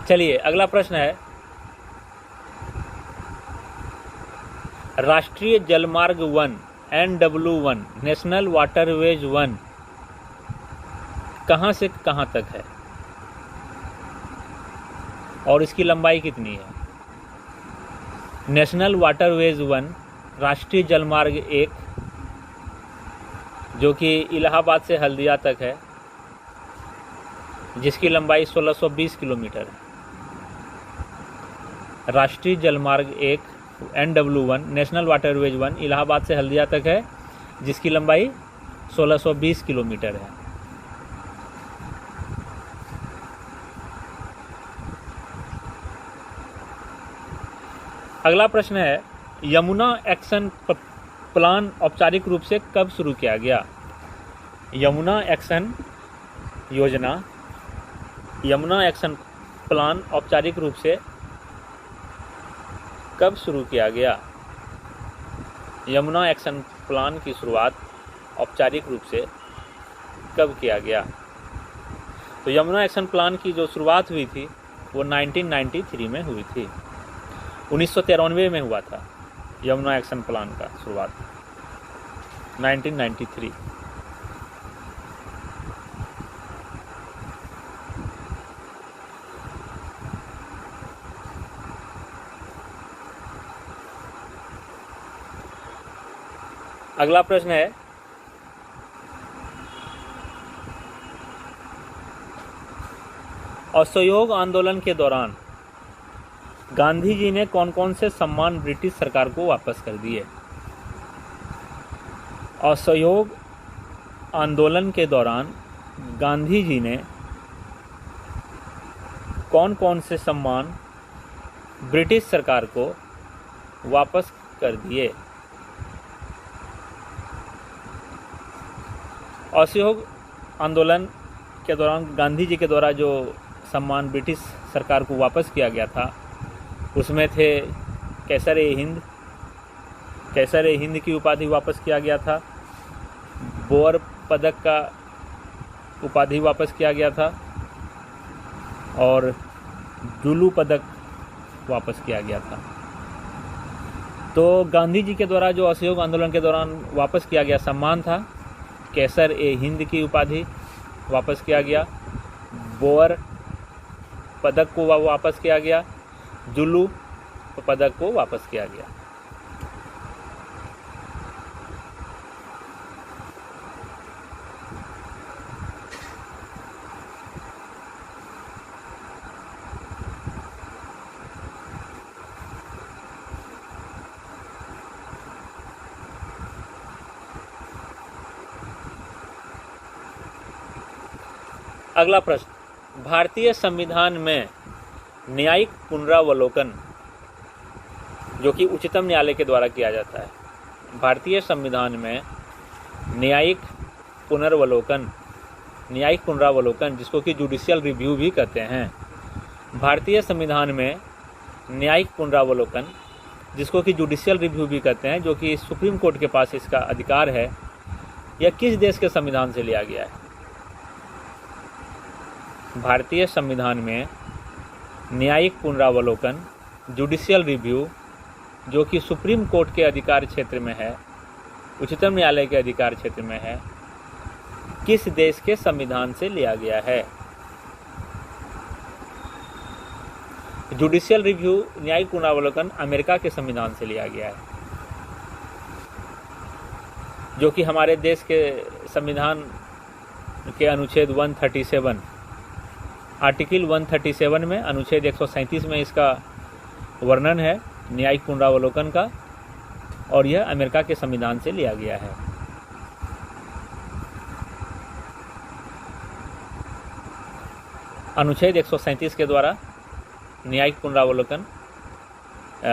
चलिए अगला प्रश्न है, राष्ट्रीय जलमार्ग 1 NW1 नेशनल वाटरवेज 1 कहाँ से कहाँ तक है और इसकी लंबाई कितनी है? नेशनल वाटरवेज 1 राष्ट्रीय जलमार्ग 1 जो कि इलाहाबाद से हल्दिया तक है, जिसकी लंबाई 1620 किलोमीटर है। राष्ट्रीय जलमार्ग 1 NW1 नेशनल वाटरवेज 1 इलाहाबाद से हल्दिया तक है, जिसकी लंबाई 1620 किलोमीटर है। अगला प्रश्न है, यमुना एक्शन प्लान औपचारिक रूप से कब शुरू किया गया? यमुना एक्शन योजना, यमुना एक्शन प्लान औपचारिक रूप से कब शुरू किया गया? यमुना एक्शन प्लान की शुरुआत औपचारिक रूप से कब किया गया? तो यमुना एक्शन प्लान की जो शुरुआत हुई थी वो 1993 में हुई थी। 1993 में हुआ था यमुना एक्शन प्लान का शुरुआत, 1993। अगला प्रश्न है, असहयोग आंदोलन के दौरान गांधी जी ने कौन कौन से सम्मान ब्रिटिश सरकार को वापस कर दिए? असहयोग आंदोलन के दौरान गांधी जी ने कौन कौन से सम्मान ब्रिटिश सरकार को वापस कर दिए? असहयोग आंदोलन के दौरान गांधी जी के द्वारा जो सम्मान ब्रिटिश सरकार को वापस किया गया था उसमें थे कैसर-ए-हिंद, कैसर-ए-हिंद की उपाधि वापस किया गया था, बोअर पदक का उपाधि वापस किया गया था और जुलू पदक वापस किया गया था। तो गांधी जी के द्वारा जो असहयोग आंदोलन के दौरान वापस किया गया सम्मान था, कैसर-ए-हिंद की उपाधि वापस किया गया, बोअर पदक को वापस किया गया, जुलू पदक को वापस किया गया। अगला प्रश्न, भारतीय संविधान में न्यायिक पुनरावलोकन जो कि उच्चतम न्यायालय के द्वारा किया जाता है, भारतीय संविधान में न्यायिक पुनरावलोकन जिसको कि जुडिशियल रिव्यू भी कहते हैं, भारतीय संविधान में न्यायिक पुनरावलोकन जिसको कि जुडिशियल रिव्यू भी कहते हैं, जो कि सुप्रीम कोर्ट के पास इसका अधिकार है, यह किस देश के संविधान से लिया गया है? भारतीय संविधान में न्यायिक पुनरावलोकन जुडिशियल रिव्यू जो कि सुप्रीम कोर्ट के अधिकार क्षेत्र में है, उच्चतम न्यायालय के अधिकार क्षेत्र में है, किस देश के संविधान से लिया गया है? जुडिशियल रिव्यू न्यायिक पुनरावलोकन अमेरिका के संविधान से लिया गया है, जो कि हमारे देश के संविधान के अनुच्छेद 137 आर्टिकल 137 में, अनुच्छेद 137 में इसका वर्णन है न्यायिक पुनरावलोकन का, और यह अमेरिका के संविधान से लिया गया है। अनुच्छेद 137 के द्वारा न्यायिक पुनरावलोकन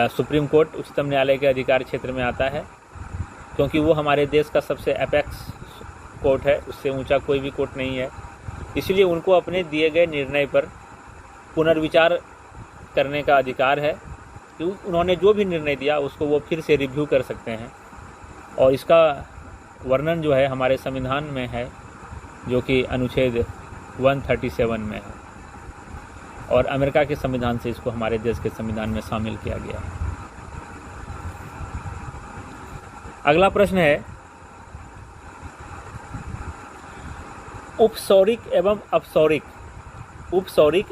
सुप्रीम कोर्ट उच्चतम न्यायालय के अधिकार क्षेत्र में आता है, क्योंकि वो हमारे देश का सबसे एपेक्स कोर्ट है, उससे ऊंचा कोई भी कोर्ट नहीं है। इसलिए उनको अपने दिए गए निर्णय पर पुनर्विचार करने का अधिकार है कि उन्होंने जो भी निर्णय दिया उसको वो फिर से रिव्यू कर सकते हैं, और इसका वर्णन जो है हमारे संविधान में है, जो कि अनुच्छेद 137 में है। और अमेरिका के संविधान से इसको हमारे देश के संविधान में शामिल किया गया है। अगला प्रश्न है, उपसौरिक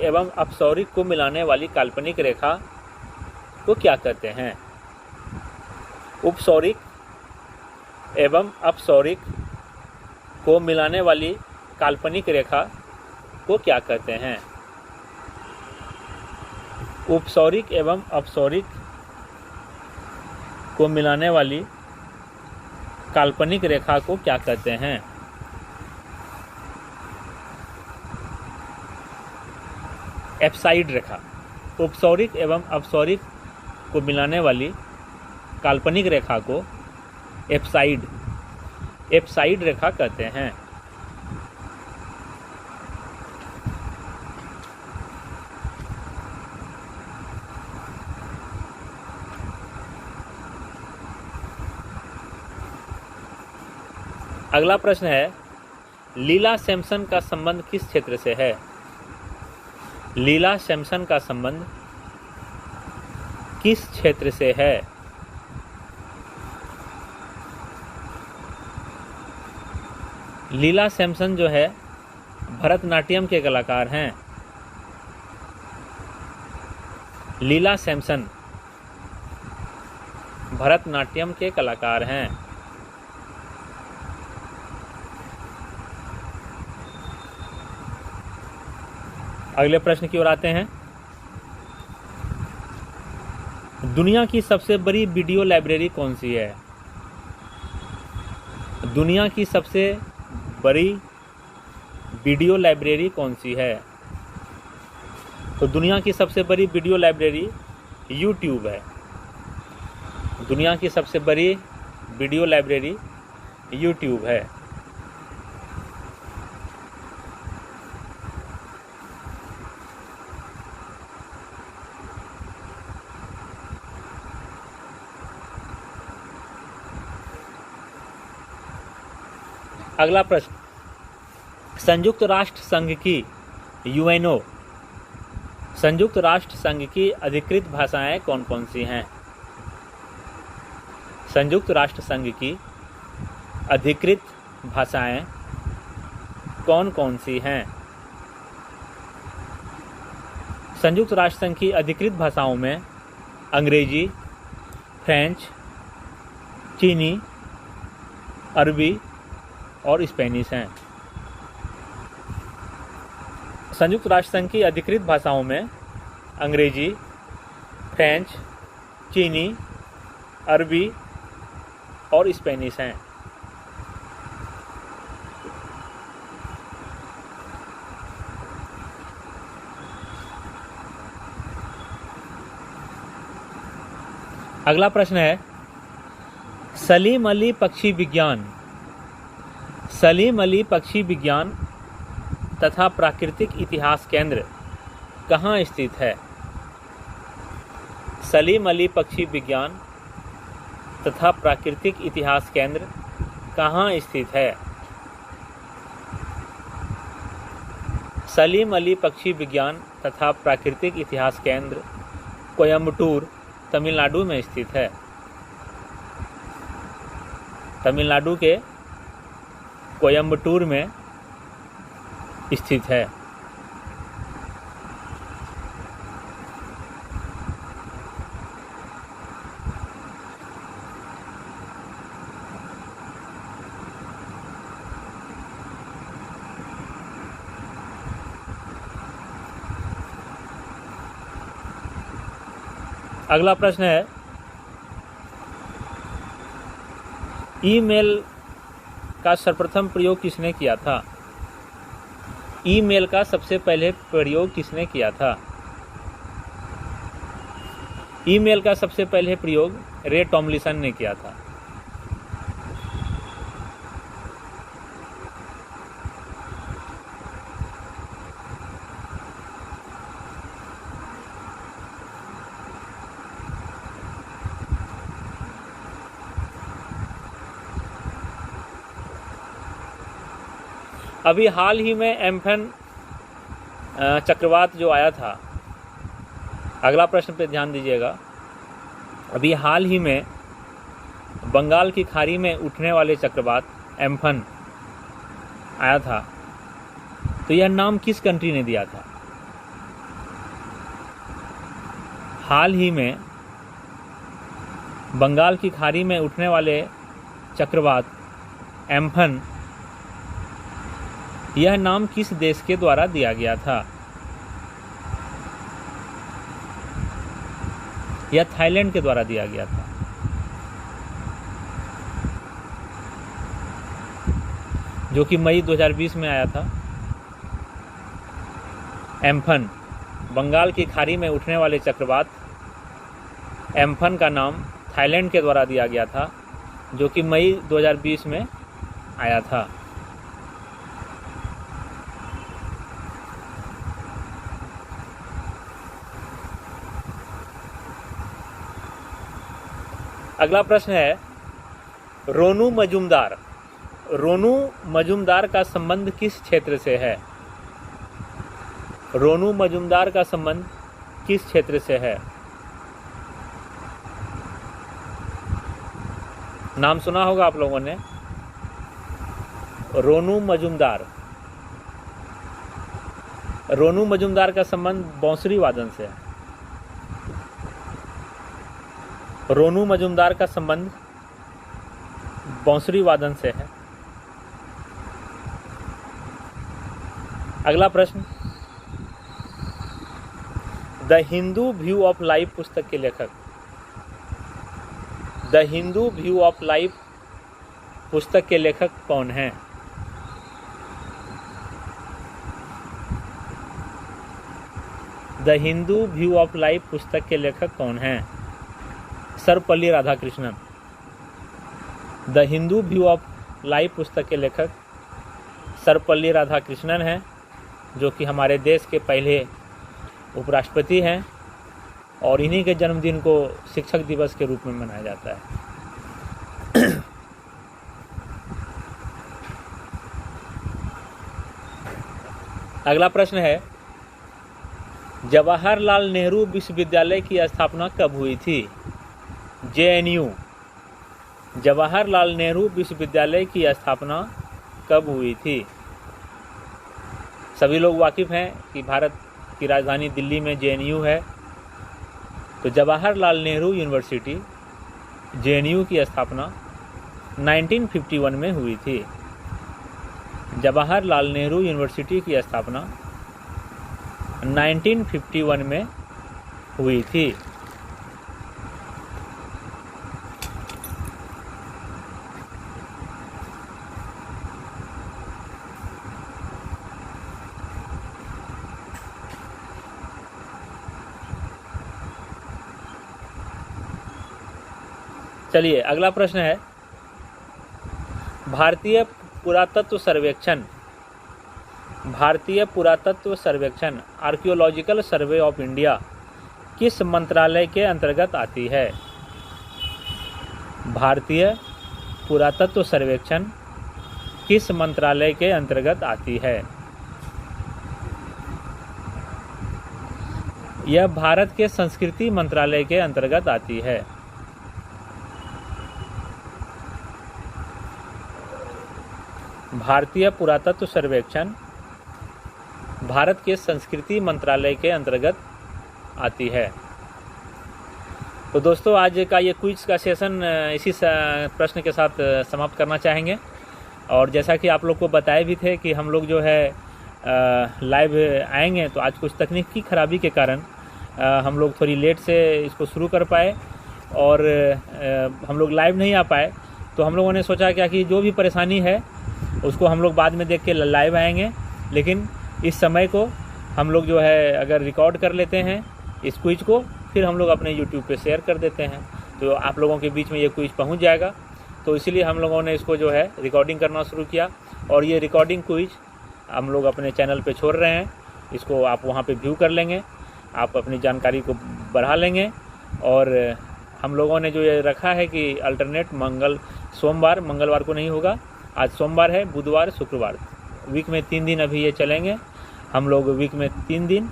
एवं अपसौरिक को मिलाने वाली काल्पनिक रेखा को क्या कहते हैं? उपसौरिक एवं अपसौरिक को मिलाने वाली काल्पनिक रेखा को क्या कहते हैं? उपसौरिक एवं अपसौरिक को मिलाने वाली काल्पनिक रेखा को क्या कहते हैं? एप्साइड रेखा। उपसौरिक एवं अपसौरिक को मिलाने वाली काल्पनिक रेखा को एप्साइड रेखा कहते हैं। अगला प्रश्न है, लीला सैमसन का संबंध किस क्षेत्र से है? लीला सैमसन का संबंध किस क्षेत्र से है? लीला सैमसन जो है भरतनाट्यम के कलाकार हैं। लीला सैमसन भरतनाट्यम के कलाकार हैं। अगले प्रश्न की ओर आते हैं। दुनिया की सबसे बड़ी वीडियो लाइब्रेरी कौन सी है? दुनिया की सबसे बड़ी वीडियो लाइब्रेरी कौन सी है? तो दुनिया की सबसे बड़ी वीडियो लाइब्रेरी YouTube है। दुनिया की सबसे बड़ी वीडियो लाइब्रेरी YouTube है। अगला प्रश्न, संयुक्त राष्ट्र संघ की UNO संयुक्त राष्ट्र संघ की अधिकृत भाषाएं कौन कौन सी हैं? संयुक्त राष्ट्र संघ की अधिकृत भाषाएं कौन कौन सी हैं? संयुक्त राष्ट्र संघ की अधिकृत भाषाओं में अंग्रेजी, फ्रेंच, चीनी, अरबी और स्पेनिश हैं। संयुक्त राष्ट्र संघ की अधिकृत भाषाओं में अंग्रेजी, फ्रेंच, चीनी, अरबी और स्पेनिश हैं। अगला प्रश्न है, सलीम अली पक्षी विज्ञान तथा प्राकृतिक इतिहास केंद्र कहाँ स्थित है? सलीम अली पक्षी विज्ञान तथा प्राकृतिक इतिहास केंद्र कहाँ स्थित है? सलीम अली पक्षी विज्ञान तथा प्राकृतिक इतिहास केंद्र कोयम्बटूर, तमिलनाडु में स्थित है। तमिलनाडु के कोयम्बटूर में स्थित है। अगला प्रश्न है, ईमेल का सर्वप्रथम प्रयोग किसने किया था? ईमेल का सबसे पहले प्रयोग किसने किया था? ईमेल का सबसे पहले प्रयोग रे टॉमलिंसन ने किया था। अभी हाल ही में एम्फन चक्रवात जो आया था, अगला प्रश्न पे ध्यान दीजिएगा। अभी हाल ही में बंगाल की खाड़ी में उठने वाले चक्रवात एम्फन आया था, तो यह नाम किस कंट्री ने दिया था? हाल ही में बंगाल की खाड़ी में उठने वाले चक्रवात एम्फन, यह नाम किस देश के द्वारा दिया गया था? यह थाईलैंड के द्वारा दिया गया था। जो कि मई 2020 में आया था। एम्फन, बंगाल की खाड़ी में उठने वाले चक्रवात एम्फन का नाम थाईलैंड के द्वारा दिया गया था, जो कि मई 2020 में आया था। अगला प्रश्न है, रोनू मजूमदार। रोनू मजूमदार का संबंध किस क्षेत्र से है? रोनू मजूमदार का संबंध किस क्षेत्र से है? नाम सुना होगा आप लोगों ने, रोनू मजूमदार। रोनू मजूमदार का संबंध बांसुरी वादन से है। रोनू मजूमदार का संबंध बांसुरी वादन से है। अगला प्रश्न, the Hindu view of life पुस्तक के लेखक। The Hindu view of life पुस्तक के लेखक कौन हैं? The Hindu view of life पुस्तक के लेखक कौन हैं? Sarvepalli Radhakrishnan. The Hindu view of life पुस्तक के लेखक सर्वपल्ली राधाकृष्णन हैं, जो कि हमारे देश के पहले उपराष्ट्रपति हैं, और इन्हीं के जन्मदिन को शिक्षक दिवस के रूप में मनाया जाता है। अगला प्रश्न है, जवाहरलाल नेहरू विश्वविद्यालय की स्थापना कब हुई थी? JNU। जवाहरलाल नेहरू विश्वविद्यालय की स्थापना कब हुई थी? सभी लोग वाकिफ हैं कि भारत की राजधानी दिल्ली में JNU है। तो जवाहरलाल नेहरू यूनिवर्सिटी JNU की स्थापना 1951 में हुई थी। जवाहरलाल नेहरू यूनिवर्सिटी की स्थापना 1951 में हुई थी। चलिए अगला प्रश्न है, भारतीय पुरातत्व सर्वेक्षण। भारतीय पुरातत्व सर्वेक्षण आर्कियोलॉजिकल सर्वे ऑफ इंडिया किस मंत्रालय के अंतर्गत आती है? भारतीय पुरातत्व सर्वेक्षण किस मंत्रालय के अंतर्गत आती है? यह भारत के संस्कृति मंत्रालय के अंतर्गत आती है। भारतीय पुरातत्व सर्वेक्षण भारत के संस्कृति मंत्रालय के अंतर्गत आती है। तो दोस्तों, आज का ये क्विज का सेशन इसी प्रश्न के साथ समाप्त करना चाहेंगे। और जैसा कि आप लोग को बताए भी थे कि हम लोग जो है लाइव आएंगे, तो आज कुछ तकनीकी खराबी के कारण हम लोग थोड़ी लेट से इसको शुरू कर पाए और हम लोग लाइव नहीं आ पाए। तो हम लोगों ने सोचा क्या कि जो भी परेशानी है उसको हम लोग बाद में देख के लाइव आएंगे, लेकिन इस समय को हम लोग जो है अगर रिकॉर्ड कर लेते हैं इस क्विज को, फिर हम लोग अपने YouTube पे शेयर कर देते हैं, तो आप लोगों के बीच में ये क्विज पहुंच जाएगा। तो इसीलिए हम लोगों ने इसको जो है रिकॉर्डिंग करना शुरू किया, और ये रिकॉर्डिंग क्विज हम लोग अपने चैनल पे छोड़ रहे हैं। इसको आप वहाँ पे व्यू कर लेंगे, आप अपनी जानकारी को बढ़ा लेंगे। और हम लोगों ने जो ये रखा है कि अल्टरनेट सोमवार, मंगलवार को नहीं होगा। आज सोमवार है, बुधवार, शुक्रवार, वीक में 3 दिन अभी ये चलेंगे। हम लोग वीक में 3 दिन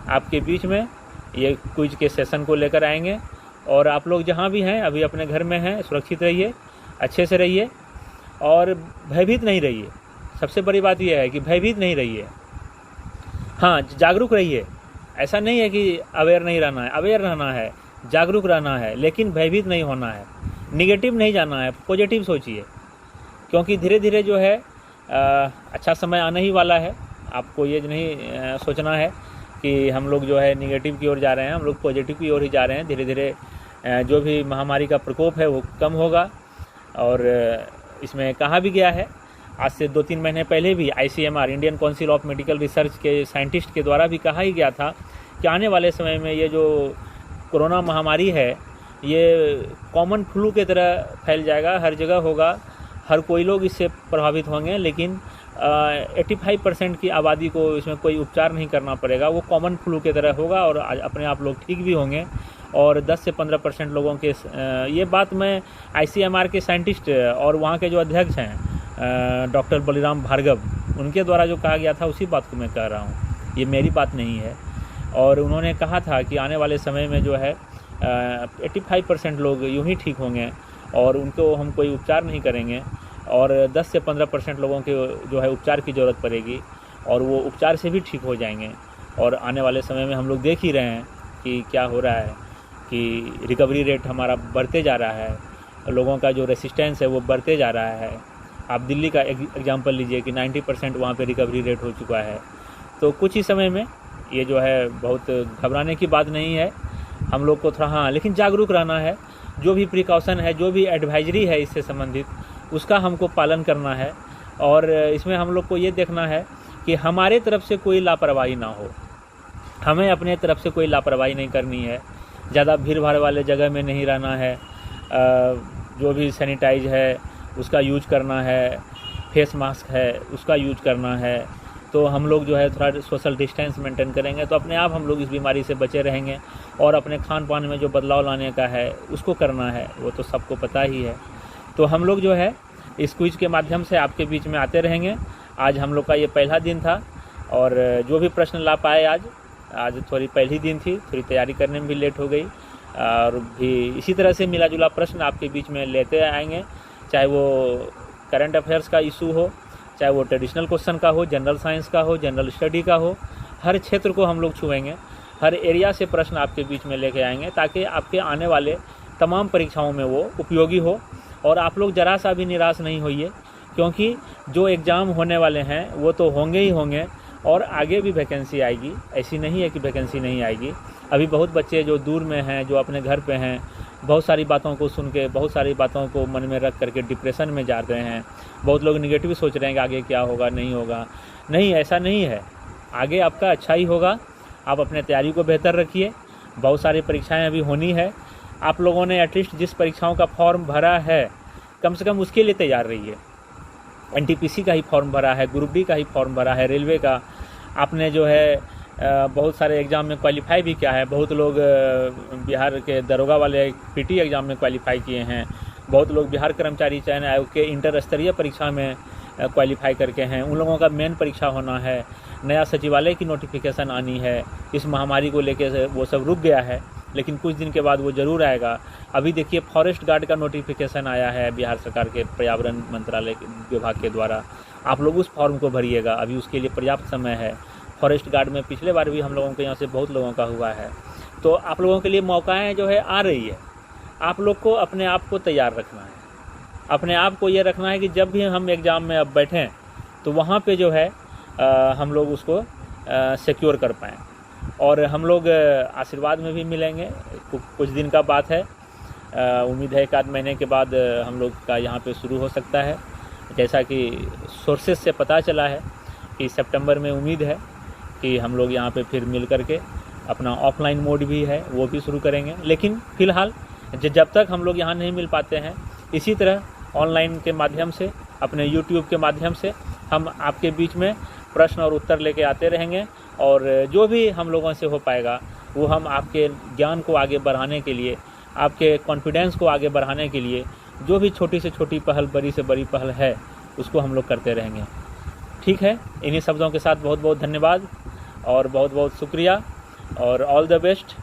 आपके बीच में ये क्विज के सेशन को लेकर आएंगे। और आप लोग जहाँ भी हैं अभी अपने घर में हैं, सुरक्षित रहिए, अच्छे से रहिए और भयभीत नहीं रहिए। सबसे बड़ी बात यह है कि भयभीत नहीं रहिए, हाँ जागरूक रहिए। ऐसा नहीं है कि अवेयर नहीं रहना है, अवेयर रहना है, जागरूक रहना है, लेकिन भयभीत नहीं होना है, निगेटिव नहीं जाना है, पॉजिटिव सोचिए। क्योंकि धीरे धीरे जो है अच्छा समय आने ही वाला है। आपको ये नहीं सोचना है कि हम लोग जो है निगेटिव की ओर जा रहे हैं, हम लोग पॉजिटिव की ओर ही जा रहे हैं। धीरे धीरे जो भी महामारी का प्रकोप है वो कम होगा। और इसमें कहा भी गया है, आज से 2-3 महीने पहले भी ICMR Indian council of medical research के साइंटिस्ट के द्वारा भी कहा ही गया था कि आने वाले समय में ये जो कोरोना महामारी है ये कॉमन फ्लू की तरह फैल जाएगा, हर जगह होगा, हर कोई लोग इससे प्रभावित होंगे, लेकिन 85% की आबादी को इसमें कोई उपचार नहीं करना पड़ेगा। वो कॉमन फ्लू की तरह होगा और अपने आप लोग ठीक भी होंगे। और 10 से 15% लोगों के, ये बात मैं ICMR के साइंटिस्ट और वहाँ के जो अध्यक्ष हैं डॉक्टर बलिराम भार्गव, उनके द्वारा जो कहा गया था उसी बात को मैं कह रहा हूँ, ये मेरी बात नहीं है। और उन्होंने कहा था कि आने वाले समय में जो है 85% लोग यूँ ही ठीक होंगे और उनको हम कोई उपचार नहीं करेंगे, और 10 से 15% लोगों के जो है उपचार की ज़रूरत पड़ेगी और वो उपचार से भी ठीक हो जाएंगे। और आने वाले समय में हम लोग देख ही रहे हैं कि क्या हो रहा है कि रिकवरी रेट हमारा बढ़ते जा रहा है, लोगों का जो रेसिस्टेंस है वो बढ़ते जा रहा है। आप दिल्ली का एग्जांपल लीजिए कि 90% वहाँ पे रिकवरी रेट हो चुका है। तो कुछ ही समय में ये जो है बहुत घबराने की बात नहीं है, हम लोग को थोड़ा हाँ लेकिन जागरूक रहना है। जो भी प्रिकॉशन है, जो भी एडवाइजरी है इससे संबंधित, उसका हमको पालन करना है। और इसमें हम लोग को ये देखना है कि हमारे तरफ से कोई लापरवाही ना हो, हमें अपने तरफ से कोई लापरवाही नहीं करनी है। ज़्यादा भीड़ भाड़ वाले जगह में नहीं रहना है, जो भी सैनिटाइज है उसका यूज करना है, फेस मास्क है उसका यूज करना है। तो हम लोग जो है थोड़ा सोशल डिस्टेंस मेंटेन करेंगे तो अपने आप हम लोग इस बीमारी से बचे रहेंगे। और अपने खान पान में जो बदलाव लाने का है उसको करना है, वो तो सबको पता ही है। तो हम लोग जो है इस क्विज के माध्यम से आपके बीच में आते रहेंगे। आज हम लोग का ये पहला दिन था और जो भी प्रश्न ला पाए आज थोड़ी पहली दिन थी, थोड़ी तैयारी करने में भी लेट हो गई। और भी इसी तरह से मिला जुला प्रश्न आपके बीच में लेते आएंगे, चाहे वो करंट अफेयर्स का इशू हो, चाहे वो ट्रेडिशनल क्वेश्चन का हो, जनरल साइंस का हो, जनरल स्टडी का हो। हर क्षेत्र को हम लोग छुएंगे, हर एरिया से प्रश्न आपके बीच में लेके आएंगे ताकि आपके आने वाले तमाम परीक्षाओं में वो उपयोगी हो। और आप लोग ज़रा सा भी निराश नहीं होइए, क्योंकि जो एग्ज़ाम होने वाले हैं वो तो होंगे ही होंगे और आगे भी वैकेंसी आएगी। ऐसी नहीं है कि वैकेंसी नहीं आएगी। अभी बहुत बच्चे जो दूर में हैं, जो अपने घर पे हैं, बहुत सारी बातों को सुन के, बहुत सारी बातों को मन में रख करके डिप्रेशन में जा रहे हैं। बहुत लोग निगेटिव सोच रहे हैं कि आगे क्या होगा, नहीं होगा। नहीं, ऐसा नहीं है, आगे आपका अच्छा ही होगा। आप अपने तैयारी को बेहतर रखिए। बहुत सारी परीक्षाएं अभी होनी है। आप लोगों ने एटलीस्ट जिस परीक्षाओं का फॉर्म भरा है कम से कम उसके लिए तैयार रहिए। NTPC का ही फॉर्म भरा है, ग्रुप डी का ही फॉर्म भरा है, रेलवे का आपने जो है बहुत सारे एग्ज़ाम में क्वालिफाई भी किया है। बहुत लोग बिहार के दरोगा वाले PT एग्ज़ाम में क्वालिफाई किए हैं। बहुत लोग बिहार कर्मचारी चयन आयोग के इंटर स्तरीय परीक्षा में क्वालिफाई करके हैं। उन लोगों का मेन परीक्षा होना है। नया सचिवालय की नोटिफिकेशन आनी है। इस महामारी को लेकर वो सब रुक गया है, लेकिन कुछ दिन के बाद वो ज़रूर आएगा। अभी देखिए फॉरेस्ट गार्ड का नोटिफिकेशन आया है बिहार सरकार के पर्यावरण मंत्रालय विभाग के द्वारा। आप लोग उस फॉर्म को भरिएगा, अभी उसके लिए पर्याप्त समय है। फॉरेस्ट गार्ड में पिछले बार भी हम लोगों के यहाँ से बहुत लोगों का हुआ है। तो आप लोगों के लिए मौकाएं जो है आ रही है। आप लोग को अपने आप को तैयार रखना है। अपने आप को ये रखना है कि जब भी हम एग्ज़ाम में अब बैठें तो वहाँ पे जो है हम लोग उसको सिक्योर कर पाएँ। और हम लोग आशीर्वाद में भी मिलेंगे। कुछ दिन का बात है, उम्मीद है 1 आध महीने के बाद हम लोग का यहाँ पे शुरू हो सकता है। जैसा कि सोर्सेज से पता चला है कि सितंबर में उम्मीद है कि हम लोग यहाँ पे फिर मिल करके अपना ऑफलाइन मोड भी है वो भी शुरू करेंगे। लेकिन फ़िलहाल जब तक हम लोग यहाँ नहीं मिल पाते हैं, इसी तरह ऑनलाइन के माध्यम से, अपने YouTube के माध्यम से हम आपके बीच में प्रश्न और उत्तर लेके आते रहेंगे। और जो भी हम लोगों से हो पाएगा वो हम आपके ज्ञान को आगे बढ़ाने के लिए, आपके कॉन्फिडेंस को आगे बढ़ाने के लिए जो भी छोटी से छोटी पहल, बड़ी से बड़ी पहल है, उसको हम लोग करते रहेंगे। ठीक है, इन्हीं शब्दों के साथ बहुत बहुत धन्यवाद और बहुत बहुत शुक्रिया। और ऑल द बेस्ट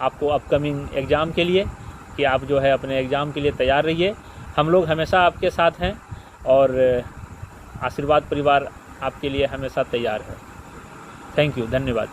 आपको अपकमिंग एग्ज़ाम के लिए, कि आप जो है अपने एग्ज़ाम के लिए तैयार रहिए। हम लोग हमेशा आपके साथ हैं और आशीर्वाद परिवार आपके लिए हमेशा तैयार है। थैंक यू, धन्यवाद।